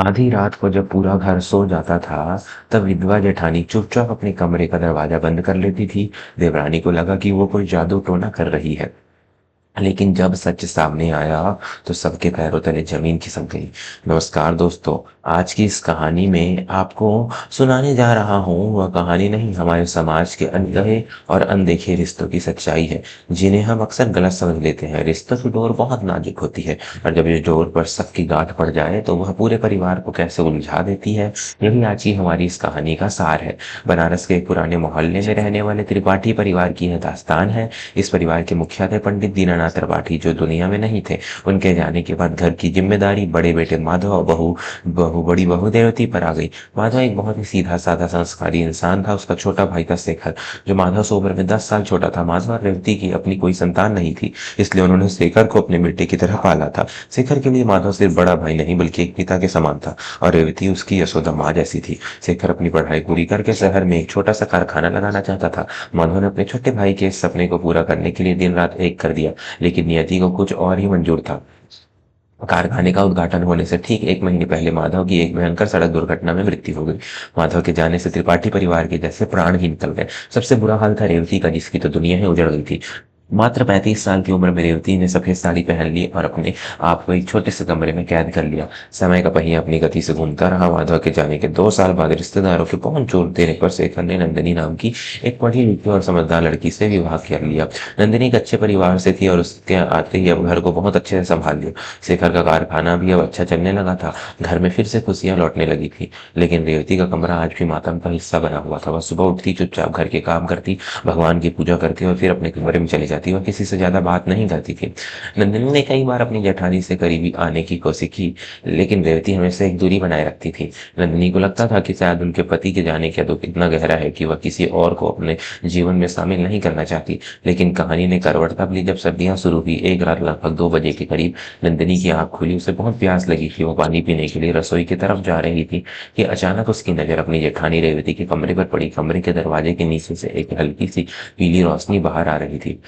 आधी रात को जब पूरा घर सो जाता था, तब विधवा जेठानी चुपचाप अपने कमरे का दरवाजा बंद कर लेती थी। देवरानी को लगा कि वो कोई जादू टोना कर रही है, लेकिन जब सच सामने आया तो सबके पैरों तले जमीन खिसक गई। नमस्कार दोस्तों, आज की इस कहानी में आपको सुनाने जा रहा हूँ वह कहानी नहीं, हमारे समाज के अनकहे और अनदेखे रिश्तों की सच्चाई है, जिन्हें हम अक्सर गलत समझ लेते हैं। रिश्तों की डोर बहुत नाजुक होती है, और जब ये डोर पर सबकी गांठ पड़ जाए तो वह पूरे परिवार को कैसे उलझा देती है, यही आज की हमारी इस कहानी का सार है। बनारस के एक पुराने मोहल्ले में रहने वाले त्रिपाठी परिवार की यह दास्तान है। इस परिवार के मुखिया थे पंडित दीनानाथ त्रिपाठी, जो दुनिया में नहीं थे। उनके जाने के बाद घर की जिम्मेदारी बड़े बेटे माधव और बड़ी बहू देवती पर आ गई। माधव एक बहुत ही सीधा साधा संस्कारी इंसान था। उसका छोटा भाई था शेखर, जो माधव से उम्र में 10 साल छोटा था। माधव और रेवती की अपनी कोई संतान नहीं थी, इसलिए उन्होंने शेखर को अपने बेटे की तरह पाला था। शेखर के लिए माधव सिर्फ बड़ा भाई नहीं बल्कि एक पिता के समान था, और रेवती उसकी यशोदा माँ जैसी थी। शेखर अपनी पढ़ाई पूरी करके शहर में एक छोटा सा कारखाना लगाना चाहता था। माधव ने अपने छोटे भाई के इस सपने को पूरा करने के लिए दिन रात एक कर दिया, लेकिन नियति को कुछ और ही मंजूर था। कारखाने का उद्घाटन होने से ठीक 1 महीने पहले माधव की एक भयंकर सड़क दुर्घटना में मृत्यु हो गई। माधव के जाने से त्रिपाठी परिवार के जैसे प्राण ही निकल गए। सबसे बुरा हाल था रेवती का, जिसकी तो दुनिया ही उजड़ गई थी। मात्र 35 साल की उम्र में रेवती ने सफेद साड़ी पहन ली और अपने आप को एक छोटे से कमरे में कैद कर लिया। समय का पहिया अपनी गति से घूमता रहा। माधव के जाने के 2 साल बाद रिश्तेदारों के पहुंच जोर देने पर शेखर ने नंदिनी नाम की एक पढ़ी लिखी और समझदार लड़की से विवाह कर लिया। नंदिनी एक अच्छे परिवार से थी और उसके आते ही अब घर को बहुत अच्छे से संभाल लिया। शेखर का कारखाना भी अब अच्छा चलने लगा था। घर में फिर से खुशियां लौटने लगी थी। लेकिन रेवती का कमरा आज भी मातम का हिस्सा बना हुआ था। वह सुबह उठती, चुपचाप घर के काम करती, भगवान की पूजा करती और फिर अपने कमरे में चली जाती। वह किसी से ज्यादा बात नहीं करती थी। नंदिनी ने कई बार अपनी जेठानी से करीबी आने की कोशिश की, लेकिन रेवती हमेशा एक दूरी बनाए रखती थी। नंदिनी को लगता था कि शायद उनके पति के जाने का दुख इतना गहरा है कि वह किसी और को अपने जीवन में शामिल नहीं करना चाहती। लेकिन कहानी ने करवट तब ली जब सर्दियां शुरू हुई। एक रात लगभग 2 बजे के करीब नंदिनी की आंख खुली। उसे बहुत प्यास लगी थी। वो पानी पीने के लिए रसोई की तरफ जा रही थी कि अचानक उसकी नजर अपनी जेठानी रेवती के कमरे पर पड़ी। कमरे के दरवाजे के नीचे से एक हल्की सी पीली रोशनी बाहर आ रही थी।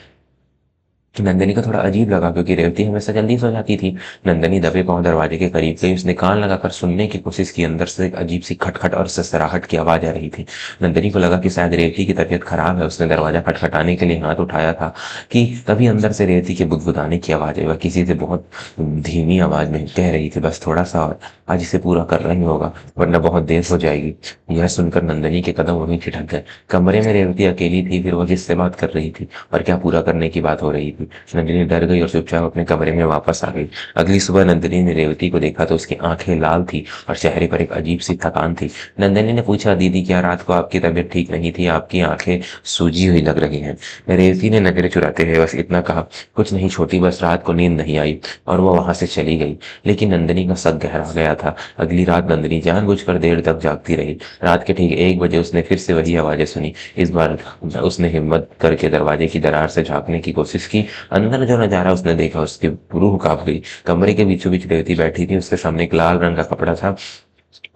नंदिनी को थोड़ा अजीब लगा, क्योंकि रेवती हमेशा जल्दी सो जाती थी। नंदिनी दबे पांव दरवाजे के करीब गई। उसने कान लगाकर सुनने की कोशिश की। अंदर से एक अजीब सी खटखट और ससराहट की आवाज आ रही थी। नंदिनी को लगा कि शायद रेवती की तबीयत खराब है। उसने दरवाजा खटखटाने के लिए हाथ उठाया था कि तभी अंदर से रेवती के बुदबुदाने की आवाज आई। वह किसी से बहुत धीमी आवाज में कह रही थी, बस थोड़ा सा और, आज इसे पूरा करना ही होगा वरना बहुत देर हो जाएगी। यह सुनकर नंदिनी के कदम वहीं ठिठक गए। कमरे में रेवती अकेली थी। फिर वह किससे बात कर रही थी और क्या पूरा करने की बात हो रही थी? नंदिनी डर गई और चुपचाप अपने कमरे में वापस आ गई। अगली सुबह नंदिनी ने रेवती को देखा तो उसकी आंखें लाल थी और चेहरे पर एक अजीब सी थकान थी। नंदिनी ने पूछा, दीदी क्या रात को आपकी तबीयत ठीक नहीं थी? आपकी आंखें सूजी हुई लग रही हैं। रेवती ने नजरें चुराते हुए बस इतना कहा, कुछ नहीं छोटी, बस रात को नींद नहीं आई, और वो वहां से चली गई। लेकिन नंदिनी का शक गहरा गया था। अगली रात नंदिनी जानबूझकर देर तक जागती रही। रात के ठीक 1 बजे उसने फिर से वही आवाजें सुनी। इस बार उसने हिम्मत करके दरवाजे की दरार से झांकने की कोशिश की। अंदर जो नजारा उसने देखा उसकी रूह कांप गई। कमरे के बीचों बीच रेवती बैठी थी। उसके सामने एक लाल रंग का कपड़ा था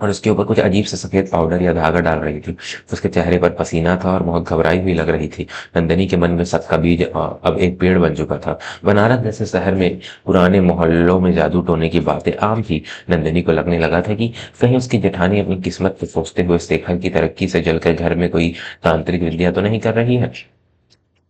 और उसके ऊपर कुछ अजीब से सफेद पाउडर या धागा डाल रही थी। उसके चेहरे पर पसीना था और बहुत घबराई हुई लग रही थी। नंदिनी के मन में शक का बीज अब एक पेड़ बन चुका था। बनारस जैसे शहर में पुराने मोहल्लों में जादू टोने की बातें आम थी। नंदिनी को लगने लगा था कि कहीं उसकी जेठानी अपनी किस्मत को सोचते हुए शेखर की तरक्की से जलकर घर में कोई तांत्रिक विद्या तो नहीं कर रही है।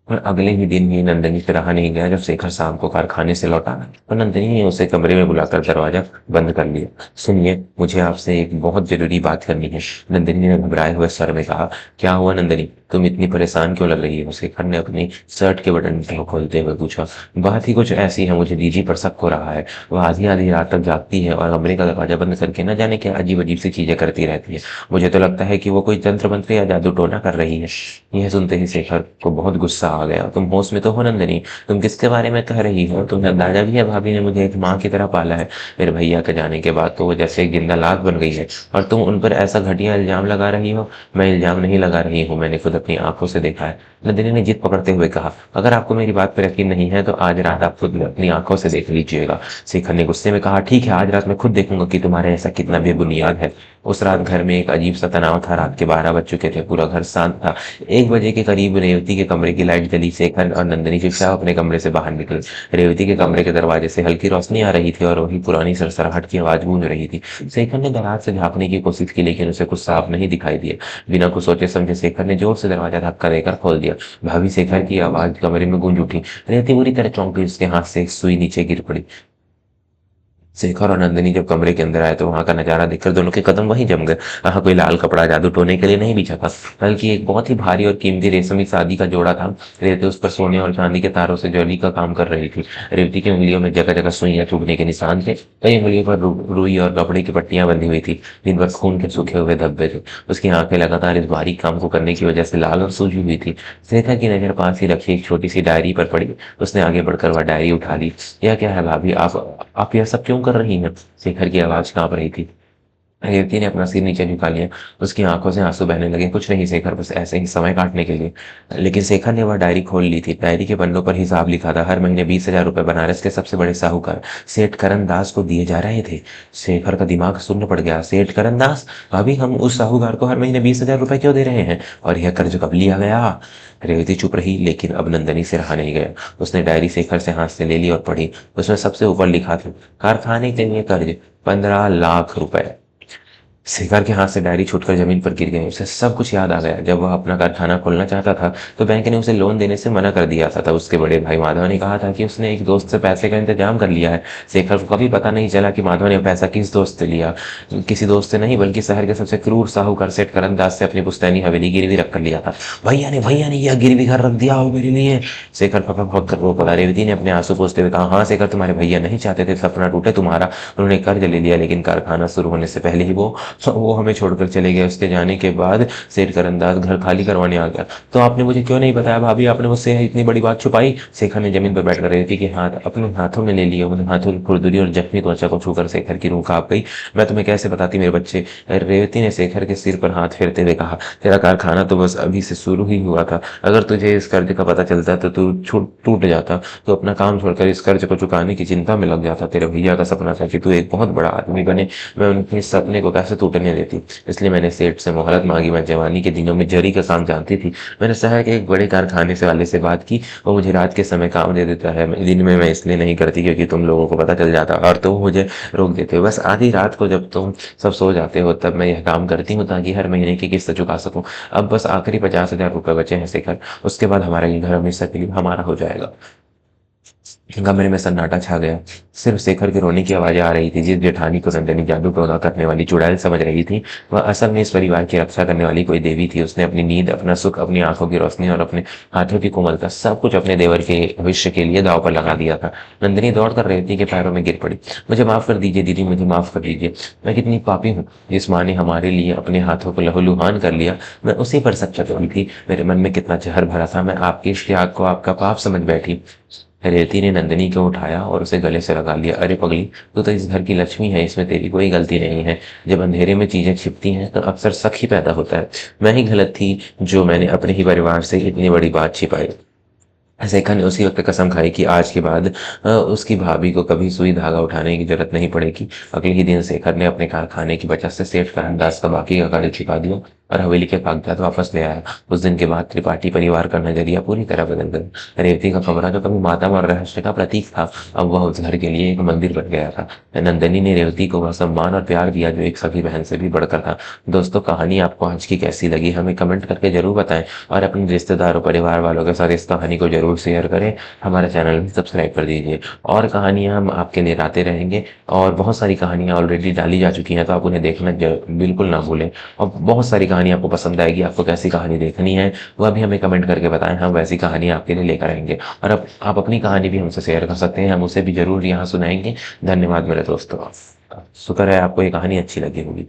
और अगले ही दिन ही नंदिनी से रहा नहीं गया। जब शेखर शाम को कारखाने से लौटा तो नंदिनी ने उसे कमरे में बुलाकर दरवाजा बंद कर लिया। सुनिए, मुझे आपसे एक बहुत जरूरी बात करनी है, नंदिनी ने घबराए हुए स्वर में कहा। क्या हुआ नंदिनी, तुम इतनी परेशान क्यों लग रही हो? शेखर ने अपनी शर्ट के बटन को खोलते हुए पूछा। बात ही कुछ ऐसी है, मुझे दीदी पर शक हो रहा है। वह आधी आधी रात तक जागती है और कमरे का दरवाजा बंद करके न जाने क्या अजीब अजीब सी चीजें करती रहती है। मुझे तो लगता है कि वो कोई तंत्र मंत्र या जादू टोना कर रही है। यह सुनते ही शेखर को बहुत गुस्सा आ गया। तुम होश में तो हो नंदिनी? तुम किसके बारे में कह रही हो? तुम्हें अंदाजा भी है भाभी ने मुझे एक माँ की तरह पाला है। मेरे भैया के जाने के बाद तो वो जैसे एक जिंदा लाश बन गई है, और तुम उन पर ऐसा घटिया इल्जाम लगा रही हो। मैं इल्जाम नहीं लगा रही हूँ, मैंने खुद अपनी आंखों से देखा है, नंदिनी ने जिद पकड़ते हुए कहा। अगर आपको मेरी बात पर यकीन नहीं है तो आज रात आप खुद अपनी आंखों से देख लीजिएगा। शेखर ने गुस्से में कहा, ठीक है, आज रात मैं खुद देखूंगा कि तुम्हारे ऐसा कितना बेबुनियाद है। उस रात घर में एक अजीब सा तनाव था। रात के 12 बज चुके थे, पूरा घर शांत था। 1 बजे के करीब रेवती के कमरे की लाइट जली। शेखर और नंदनी चुपचाप अपने कमरे से बाहर निकले। रेवती के कमरे के दरवाजे से हल्की रोशनी आ रही थी और वही पुरानी सरसराहट की आवाज गूंज रही थी। शेखर ने दराज से झांकने की कोशिश की, लेकिन उसे कुछ साफ नहीं दिखाई दिया। बिना कुछ सोचे समझे शेखर ने जोर से दरवाजा धक्का देकर खोल दिया। भाभी, शेखर की आवाज कमरे में गूंज उठी। रेवती बुरी तरह चौंक गई, उसके हाथ से एक सुई नीचे गिर पड़ी। शेखर और नंदिनी जब कमरे के अंदर आए तो वहां का नजारा देखकर दोनों के कदम वहीं जम गए। वहां कोई लाल कपड़ा जादू टोने के लिए नहीं बिछा था, बल्कि एक बहुत ही भारी और कीमती रेशमी शादी का जोड़ा था। रेवती उस पर सोने और चांदी के तारों से जरी का काम कर रही थी। रेवती की उंगलियों में जगह जगह सुइयां चुभने के निशान थे। कई उंगलियों पर रुई और कपड़े की पट्टियां बंधी हुई थी, जिन पर खून के सूखे हुए धब्बे थे। उसकी आंखें लगातार इस बारीक काम को करने की वजह से लाल और सूजी हुई थी। शेखर की नजर पास ही रखी एक छोटी सी डायरी पर पड़ी। उसने आगे बढ़कर वह डायरी उठा ली। यह क्या है भाभी, आप यह सब क्यों कर रही हैं? शेखर की आवाज कांप रही थी। रेवती ने अपना सिर नीचे झुका लिया। उसकी आंखों से आंसू बहने लगे। कुछ नहीं शेखर, बस ऐसे ही समय काटने के लिए। लेकिन शेखर ने वह डायरी खोल ली थी। डायरी के पन्नों पर हिसाब लिखा था। हर महीने 20,000 रुपए बनारस के सबसे बड़े साहूकार सेठ करण दास को दिए जा रहे थे। शेखर का दिमाग शून्य पड़ गया। सेठ करण दास? भाभी, हम उस साहूकार को हर महीने 20,000 रुपए क्यों दे रहे हैं? और यह कर्ज कब लिया गया? रेवती चुप रही, लेकिन अब नंदनी से रहा नहीं गया। उसने डायरी शेखर से हाथ से ले ली और पढ़ी। उसमें सबसे ऊपर लिखा था, कारखाने के लिए कर्ज 15 लाख रुपए। शेखर के हाथ से डायरी छूटकर जमीन पर गिर गई। उसे सब कुछ याद आ गया। जब वह अपना कारखाना खोलना चाहता था तो बैंक ने उसे लोन देने से मना कर दिया था। तब उसके बड़े भाई माधव ने कहा था कि उसने एक दोस्त से पैसे का इंतजाम कर लिया है। शेखर को कभी पता नहीं चला कि माधव ने पैसा किस दोस्त से लिया। किसी दोस्त से नहीं, बल्कि शहर के सबसे क्रूर साहूकार सेठ करनदास से अपनी पुश्तैनी हवेली गिरवी रख कर लिया था। भैया ने यह गिरवी घर रख दिया हो मेरे लिए। शेखर फपक फक कर रो पड़ा। रेवती ने अपने आंसू पोंछते हुए कहा, हाँ शेखर, तुम्हारे भैया नहीं चाहते थे सपना टूटे तुम्हारा। उन्होंने कर्ज ले लिया, लेकिन कारखाना शुरू होने से पहले ही वो हमें छोड़कर चले गए। उसके जाने के बाद सेठ करंदाज घर खाली करवाने आ गया। तो आपने मुझे क्यों नहीं बताया भाभी? आपने मुझसे इतनी बड़ी बात छुपाई। शेखर ने जमीन पर बैठकर रेवती के हाथ अपने हाथों में ले लिए। उन हाथों की खुरदुरी और जख्मी त्वचा को छूकर शेखर की रूह कांप गई। मैं तुम्हें कैसे बताती मेरे बच्चे? रेवती ने शेखर के सिर पर हाथ फेरते हुए कहा, तेरा कारखाना तो बस अभी से शुरू ही हुआ था। अगर तुझे इस कर्ज का पता चलता तो तू टूट जाता। तो अपना काम छोड़कर इस कर्ज को चुकाने की चिंता में लग जाता। तेरे भैया का सपना था कि तू एक बहुत बड़ा आदमी बने। मैं उनके सपने को कैसे टूटने देती? इसलिए मैंने सेठ से मोहलत मांगी। मैं जवानी के दिनों में जरी का काम जानती थी। मैंने शहर के एक बड़े कारखाने से वाले से बात की। वो मुझे रात के समय काम दे देता है। दिन में मैं इसलिए नहीं करती क्योंकि तुम लोगों को पता चल जाता और तो मुझे रोक देते हो। बस आधी रात को जब तुम सब सो जाते हो तब मैं यह काम करती हूँ, ताकि हर महीने की किस्त चुका सकूं। अब बस आखिरी 50,000 रुपए बचे हैं शेखर। उसके बाद हमारा ये घर हमेशा के लिए हमारा हो जाएगा। कमरे में सन्नाटा छा गया। सिर्फ शेखर के रोने की आवाजें आ रही थी। जिस जेठानी को नंदनी जादू टोना करने वाली चुड़ैल समझ रही थी, वह असल में इस परिवार की रक्षा करने वाली कोई देवी थी। उसने अपनी नींद, अपना सुख, अपनी आंखों की रोशनी और अपने हाथों की कोमलता, सब कुछ अपने देवर के भविष्य के लिए दांव पर लगा दिया था। नंदिनी दौड़कर रेवती के पैरों में गिर पड़ी। मुझे माफ कर दीजिए दीदी, मुझे माफ कर दीजिए। मैं कितनी पापी हूँ। जिस माँ ने हमारे लिए अपने हाथों को लहूलुहान कर लिया, मैं उसी पर सच्चा चढ़ी थी। मेरे मन में कितना जहर भरा था। मैं आपके इस त्याग को आपका पाप समझ बैठी। रेवती ने नंदिनी को उठाया और उसे गले से लगा लिया। अरे पगली, तू तो इस घर की लक्ष्मी है, इसमें तेरी कोई गलती नहीं है। जब अंधेरे में चीजें छिपती हैं तो अक्सर शक ही पैदा होता है। मैं ही गलत थी जो मैंने अपने ही परिवार से इतनी बड़ी बात छिपाई। शेखर ने उसी वक्त कसम खाई कि आज के बाद उसकी भाभी को कभी सुई धागा उठाने की जरूरत नहीं पड़ेगी। अगले ही दिन शेखर ने अपने कारखाने की बचत से सेठ करनदास का बाकी का कर्ज चुका दिया और हवेली के कागजात वापस ले आया। उस दिन के बाद त्रिपाठी परिवार का नजरिया पूरी तरह बदल गया। रेवती का कमरा जो कभी मातम और रहस्य का प्रतीक था, अब वह उस घर के लिए एक मंदिर बन गया था। नंदनी ने रेवती को वह सम्मान और प्यार दिया जो एक सगी बहन से भी बढ़कर था। दोस्तों, कहानी आपको आज की कैसी लगी हमें कमेंट करके जरूर बताएं और अपने रिश्तेदारों परिवार वालों के साथ इस कहानी को जरूर शेयर करें। हमारे चैनल भी सब्सक्राइब कर दीजिए और कहानियां हम आपके लिए लाते रहेंगे। और बहुत सारी कहानियां ऑलरेडी डाली जा चुकी हैं, तो आप उन्हें देखना बिल्कुल ना भूलें। और बहुत सारी कहानी आपको पसंद आएगी। आपको कैसी कहानी देखनी है वह भी हमें कमेंट करके बताएं, हम वैसी कहानी आपके लिए लेकर आएंगे। और अब आप अपनी कहानी भी हमसे शेयर कर सकते हैं, हम उसे भी जरूर यहाँ सुनाएंगे। धन्यवाद मेरे दोस्तों। शुक्र है आपको ये कहानी अच्छी लगी होगी।